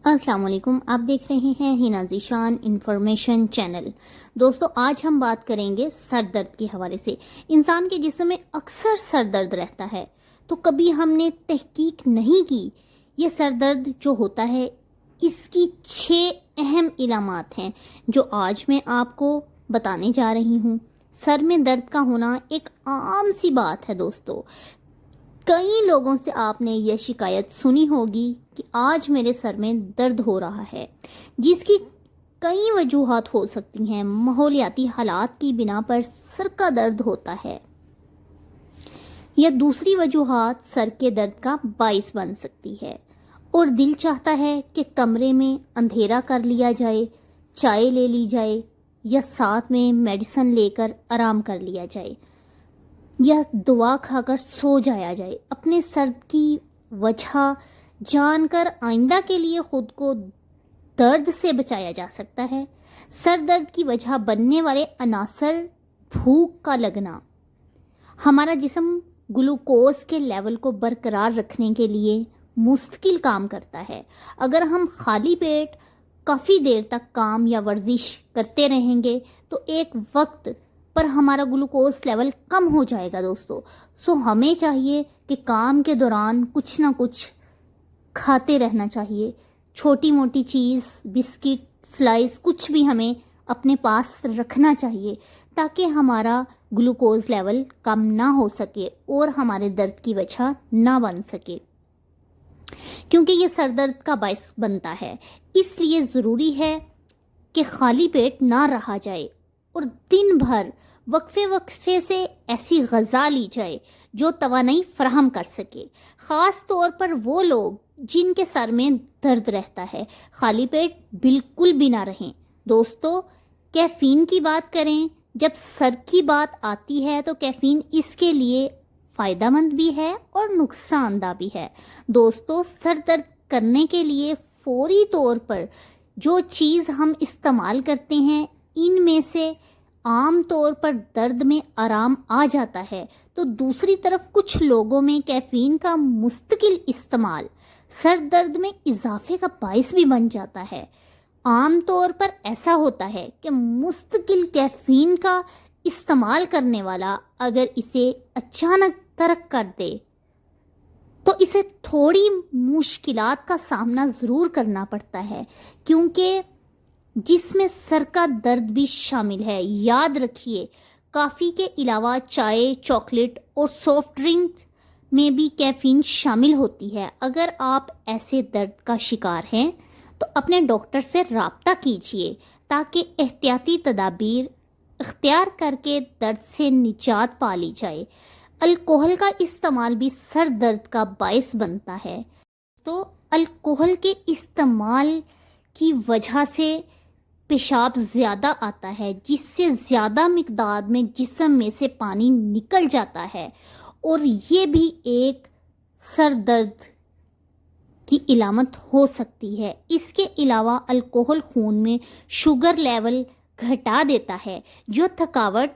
السلام علیکم، آپ دیکھ رہے ہیں ہنا ذیشان انفارمیشن چینل۔ دوستو، آج ہم بات کریں گے سر درد کے حوالے سے۔ انسان کے جسم میں اکثر سر درد رہتا ہے، تو کبھی ہم نے تحقیق نہیں کی یہ سر درد جو ہوتا ہے اس کی 6 اہم علامات ہیں جو آج میں آپ کو بتانے جا رہی ہوں۔ سر میں درد کا ہونا ایک عام سی بات ہے دوستو۔ کئی لوگوں سے آپ نے یہ شکایت سنی ہوگی کہ آج میرے سر میں درد ہو رہا ہے، جس کی کئی وجوہات ہو سکتی ہیں۔ ماحولیاتی حالات کی بنا پر سر کا درد ہوتا ہے یا دوسری وجوہات سر کے درد کا باعث بن سکتی ہے، اور دل چاہتا ہے کہ کمرے میں اندھیرا کر لیا جائے، چائے لے لی جائے یا ساتھ میں میڈیسن لے کر آرام کر لیا جائے یا دوا کھا کر سو جایا جائے۔ اپنے سر کی وجہ جان کر آئندہ کے لیے خود کو درد سے بچایا جا سکتا ہے۔ سر درد کی وجہ بننے والے عناصر: بھوک کا لگنا، ہمارا جسم گلوکوز کے لیول کو برقرار رکھنے کے لیے مستقل کام کرتا ہے۔ اگر ہم خالی پیٹ کافی دیر تک کام یا ورزش کرتے رہیں گے تو ایک وقت پر ہمارا گلوکوز لیول کم ہو جائے گا دوستو۔ ہمیں چاہیے کہ کام کے دوران کچھ نہ کچھ کھاتے رہنا چاہیے۔ چھوٹی موٹی چیز، بسکٹ، سلائس، کچھ بھی ہمیں اپنے پاس رکھنا چاہیے تاکہ ہمارا گلوکوز لیول کم نہ ہو سکے اور ہمارے درد کی وجہ نہ بن سکے، کیونکہ یہ سر درد کا باعث بنتا ہے۔ اس لیے ضروری ہے کہ خالی پیٹ نہ رہا جائے اور دن بھر وقفے سے ایسی غذا لی جائے جو توانائی فراہم کر سکے۔ خاص طور پر وہ لوگ جن کے سر میں درد رہتا ہے خالی پیٹ بالکل بھی نہ رہیں۔ دوستو، کیفین کی بات کریں، جب سر کی بات آتی ہے تو کیفین اس کے لیے فائدہ مند بھی ہے اور نقصان دہ بھی ہے۔ دوستو، سر درد کرنے کے لیے فوری طور پر جو چیز ہم استعمال کرتے ہیں ان میں سے عام طور پر درد میں آرام آ جاتا ہے، تو دوسری طرف کچھ لوگوں میں کیفین کا مستقل استعمال سر درد میں اضافے کا باعث بھی بن جاتا ہے۔ عام طور پر ایسا ہوتا ہے کہ مستقل کیفین کا استعمال کرنے والا اگر اسے اچانک ترک کر دے تو اسے تھوڑی مشکلات کا سامنا ضرور کرنا پڑتا ہے، کیونکہ جس میں سر کا درد بھی شامل ہے۔ یاد رکھیے، کافی کے علاوہ چائے، چاکلیٹ اور سافٹ ڈرنک میں بھی کیفین شامل ہوتی ہے۔ اگر آپ ایسے درد کا شکار ہیں تو اپنے ڈاکٹر سے رابطہ کیجیے تاکہ احتیاطی تدابیر اختیار کر کے درد سے نجات پا لی جائے۔ الکوہل کا استعمال بھی سر درد کا باعث بنتا ہے، تو الکوہل کے استعمال کی وجہ سے پیشاب زیادہ آتا ہے، جس سے زیادہ مقدار میں جسم میں سے پانی نکل جاتا ہے، اور یہ بھی ایک سر درد کی علامت ہو سکتی ہے۔ اس کے علاوہ الکوہل خون میں شوگر لیول گھٹا دیتا ہے جو تھکاوٹ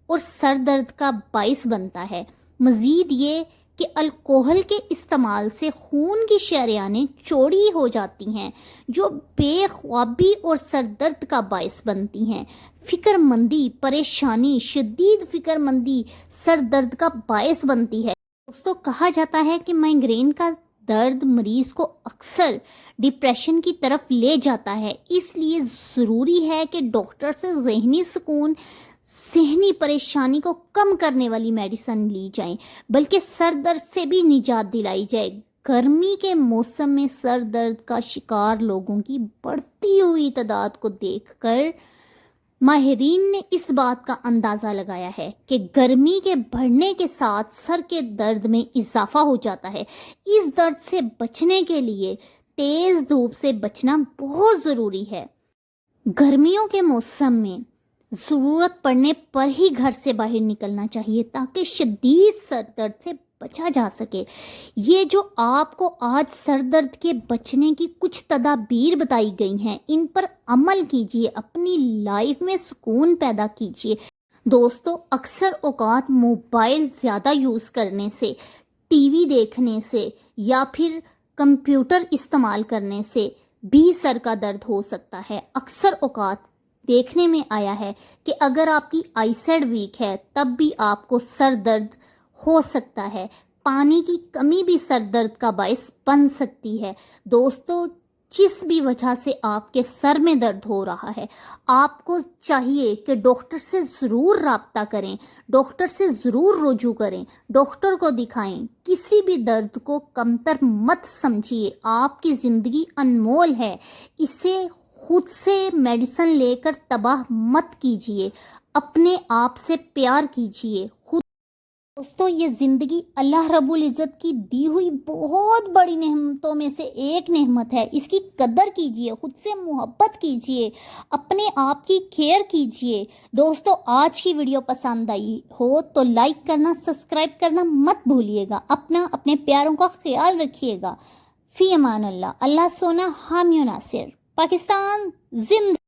اور سر درد کا باعث بنتا ہے۔ مزید یہ کہ الکوہل کے استعمال سے خون کی شریانیں چوڑی ہو جاتی ہیں جو بے خوابی اور سر درد کا باعث بنتی ہیں۔ فکر مندی، پریشانی، شدید فکر مندی سر درد کا باعث بنتی ہے۔ دوستو، کہا جاتا ہے کہ مائیگرین کا درد مریض کو اکثر ڈپریشن کی طرف لے جاتا ہے، اس لیے ضروری ہے کہ ڈاکٹر سے ذہنی سکون، ذہنی پریشانی کو کم کرنے والی میڈیسن لی جائیں، بلکہ سر درد سے بھی نجات دلائی جائے۔ گرمی کے موسم میں سر درد کا شکار لوگوں کی بڑھتی ہوئی تعداد کو دیکھ کر ماہرین نے اس بات کا اندازہ لگایا ہے کہ گرمی کے بڑھنے کے ساتھ سر کے درد میں اضافہ ہو جاتا ہے۔ اس درد سے بچنے کے لیے تیز دھوپ سے بچنا بہت ضروری ہے۔ گرمیوں کے موسم میں ضرورت پڑنے پر ہی گھر سے باہر نکلنا چاہیے تاکہ شدید سر درد سے بچا جا سکے۔ یہ جو آپ کو آج سر درد کے بچنے کی کچھ تدابیر بتائی گئی ہیں، ان پر عمل کیجیے، اپنی لائف میں سکون پیدا کیجیے۔ دوستو، اکثر اوقات موبائل زیادہ یوز کرنے سے، ٹی وی دیکھنے سے یا پھر کمپیوٹر استعمال کرنے سے بھی سر کا درد ہو سکتا ہے۔ اکثر اوقات دیکھنے میں آیا ہے کہ اگر آپ کی آئی سائٹ ویک ہے تب بھی آپ کو سر درد ہو سکتا ہے۔ پانی کی کمی بھی سر درد کا باعث بن سکتی ہے۔ دوستو، جس بھی وجہ سے آپ کے سر میں درد ہو رہا ہے، آپ کو چاہیے کہ ڈاکٹر سے ضرور رابطہ کریں، ڈاکٹر سے ضرور رجوع کریں، ڈاکٹر کو دکھائیں۔ کسی بھی درد کو کمتر مت سمجھیے، آپ کی زندگی انمول ہے، اسے خود سے میڈیسن لے کر تباہ مت کیجیے، اپنے آپ سے پیار کیجیے۔ دوستو، یہ زندگی اللہ رب العزت کی دی ہوئی بہت بڑی نعمتوں میں سے ایک نعمت ہے، اس کی قدر کیجیے، خود سے محبت کیجیے، اپنے آپ کی کیئر کیجیے۔ دوستو، آج کی ویڈیو پسند آئی ہو تو لائک کرنا، سبسکرائب کرنا مت بھولیے گا، اپنے پیاروں کا خیال رکھیے گا۔ فی امان اللہ، اللہ سونا حامی و ناصر۔ پاکستان زندہ۔